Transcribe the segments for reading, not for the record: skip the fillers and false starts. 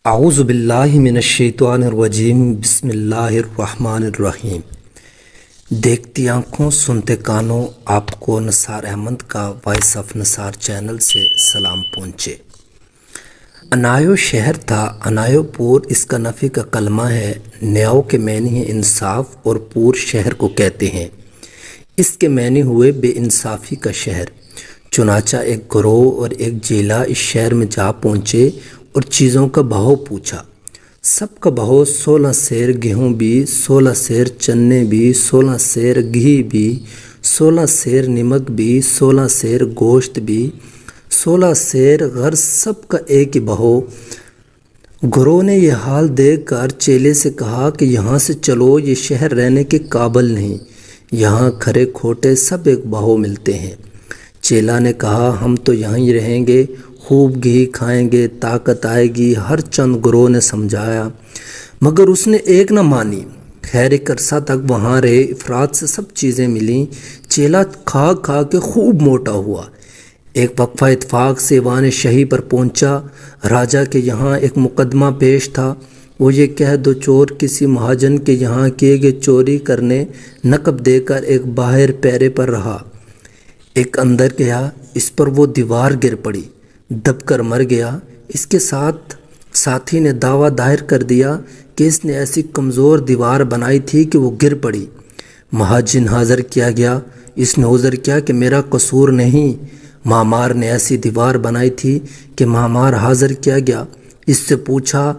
اعوذ باللہ من الشیطان الرجیم بسم اللہ الرحمن الرحیم۔ دیکھتی آنکھوں سنتے کانوں، آپ کو نثار احمد کا وائس آف نثار چینل سے سلام پہنچے۔ انایو شہر تھا، انایو پور اس کا نفی کا کلمہ ہے۔ نیاؤ کے معنی ہے انصاف اور پور شہر کو کہتے ہیں۔ اس کے معنی ہوئے بے انصافی کا شہر۔ چنانچہ ایک گروہ اور ایک جیلا اس شہر میں جا پہنچے اور چیزوں کا بہاؤ پوچھا۔ سب کا بہاؤ 16 سیر گیہوں بھی، 16 سیر چنے بھی، 16 سیر گھی بھی، 16 سیر نمک بھی، 16 سیر گوشت بھی، 16 سیر غرض سب کا ایک ہی بہاؤ۔ گروہ نے یہ حال دیکھ کر چیلے سے کہا کہ یہاں سے چلو، یہ شہر رہنے کے قابل نہیں، یہاں کھرے کھوٹے سب ایک بہاؤ ملتے ہیں۔ چیلا نے کہا ہم تو یہاں ہی رہیں گے، خوب گھی کھائیں گے، طاقت آئے گی۔ ہر چند گروہ نے سمجھایا مگر اس نے ایک نہ مانی۔ خیر ایک عرصہ تک وہاں رہے، افراد سے سب چیزیں ملیں۔ چیلا کھا کھا کے خوب موٹا ہوا۔ ایک وقفہ اتفاق سے ایوان شاہی پر پہنچا۔ راجا کے یہاں ایک مقدمہ پیش تھا۔ وہ یہ کہہ دو چور کسی مہاجن کے یہاں کیے گئے چوری کرنے نقب دے کر ایک باہر پیرے پر رہا، ایک اندر گیا، اس پر وہ دیوار گر پڑی، دب کر مر گیا۔ اس کے ساتھی نے دعویٰ دائر کر دیا کہ اس نے ایسی کمزور دیوار بنائی تھی کہ وہ گر پڑی۔ مہاجن حاضر کیا گیا، اس نے عذر کیا کہ میرا قصور نہیں، معمار نے ایسی دیوار بنائی تھی کہ معمار حاضر کیا گیا۔ اس سے پوچھا،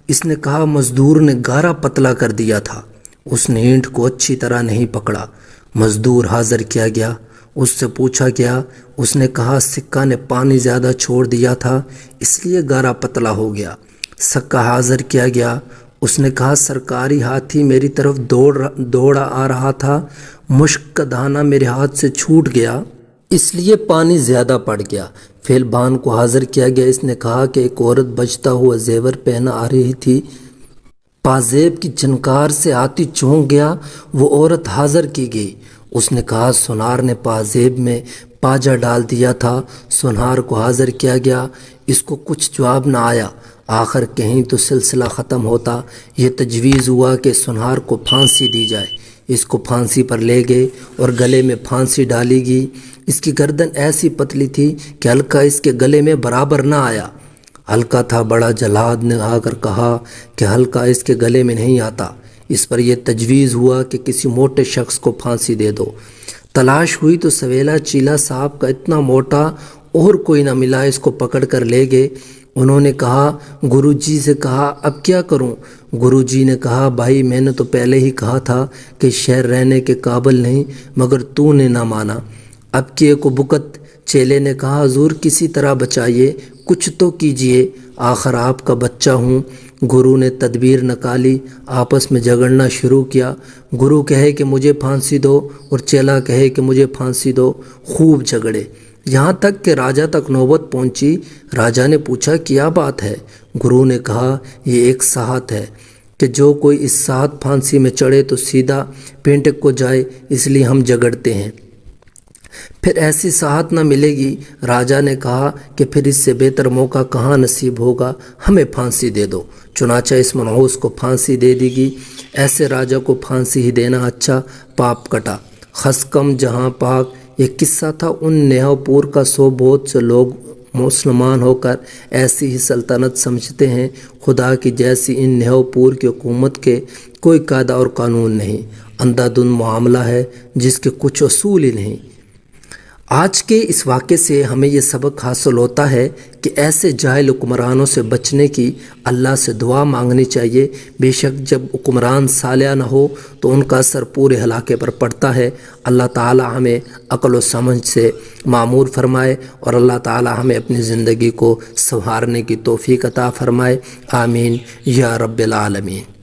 اس نے کہا مزدور نے گارا پتلا کر دیا تھا، اس نے اینٹ کو اچھی طرح نہیں پکڑا۔ مزدور حاضر کیا گیا، اس سے پوچھا گیا، اس نے کہا سکہ نے پانی زیادہ چھوڑ دیا تھا اس لیے گارا پتلا ہو گیا۔ سکہ حاضر کیا گیا، اس نے کہا سرکاری ہاتھی میری طرف دوڑا آ رہا تھا، مشک کا دانہ میرے ہاتھ سے چھوٹ گیا اس لیے پانی زیادہ پڑ گیا۔ فیلبان کو حاضر کیا گیا، اس نے کہا کہ ایک عورت بجتا ہوا زیور پہنا آ رہی تھی، پازیب کی جھنکار سے آتی چونک گیا، وہ عورت حاضر کی گئی۔ اس نے کہا سونار نے پازیب میں پاجا ڈال دیا تھا۔ سونار کو حاضر کیا گیا، اس کو کچھ جواب نہ آیا۔ آخر کہیں تو سلسلہ ختم ہوتا، یہ تجویز ہوا کہ سونار کو پھانسی دی جائے۔ اس کو پھانسی پر لے گئے اور گلے میں پھانسی ڈالی گئی۔ اس کی گردن ایسی پتلی تھی کہ حلقہ اس کے گلے میں برابر نہ آیا۔ حلقہ تھا بڑا، جلاد نے آ کر کہا کہ حلقہ اس کے گلے میں نہیں آتا۔ اس پر یہ تجویز ہوا کہ کسی موٹے شخص کو پھانسی دے دو۔ تلاش ہوئی تو سویلا چیلا صاحب کا اتنا موٹا اور کوئی نہ ملا، اس کو پکڑ کر لے گئے۔ انہوں نے کہا گرو جی سے کہا اب کیا کروں؟ گرو جی نے کہا بھائی میں نے تو پہلے ہی کہا تھا کہ شہر رہنے کے قابل نہیں، مگر تو نے نہ مانا، اب کیے کو بکت۔ چیلے نے کہا حضور کسی طرح بچائیے، کچھ تو کیجئے، آخر آپ کا بچہ ہوں۔ گرو نے تدبیر نکالی، آپس میں جھگڑنا شروع کیا۔ گرو کہے کہ مجھے پھانسی دو اور چیلا کہے کہ مجھے پھانسی دو۔ خوب جھگڑے، یہاں تک کہ راجا تک نوبت پہنچی۔ راجا نے پوچھا کیا بات ہے؟ گرو نے کہا یہ ایک ساحت ہے کہ جو کوئی اس ساحت پھانسی میں چڑھے تو سیدھا پینٹک کو جائے، اس لیے ہم جھگڑتے ہیں، پھر ایسی ساحت نہ ملے گی۔ راجا نے کہا کہ پھر اس سے بہتر موقع کہاں نصیب ہوگا، ہمیں پھانسی دے دو۔ چنانچہ اس منحوس کو پھانسی دے دی گئی۔ ایسے راجا کو پھانسی ہی دینا اچھا، پاپ کٹا خس کم جہاں پاک۔ یہ قصہ تھا ان نیاؤ پور کا۔ بہت سے لوگ مسلمان ہو کر ایسی ہی سلطنت سمجھتے ہیں، خدا کی جیسی ان نیاؤ پور کی حکومت کے کوئی قاعدہ اور قانون نہیں، اندھا دھند معاملہ ہے جس کے کچھ اصول ہی نہیں۔ آج کے اس واقعے سے ہمیں یہ سبق حاصل ہوتا ہے کہ ایسے جاہل حکمرانوں سے بچنے کی اللہ سے دعا مانگنی چاہیے۔ بے شک جب حکمران صالح نہ ہو تو ان کا اثر پورے علاقے پر پڑتا ہے۔ اللہ تعالی ہمیں عقل و سمجھ سے معمور فرمائے اور اللہ تعالی ہمیں اپنی زندگی کو سنوارنے کی توفیق عطا فرمائے، آمین یا رب العالمین۔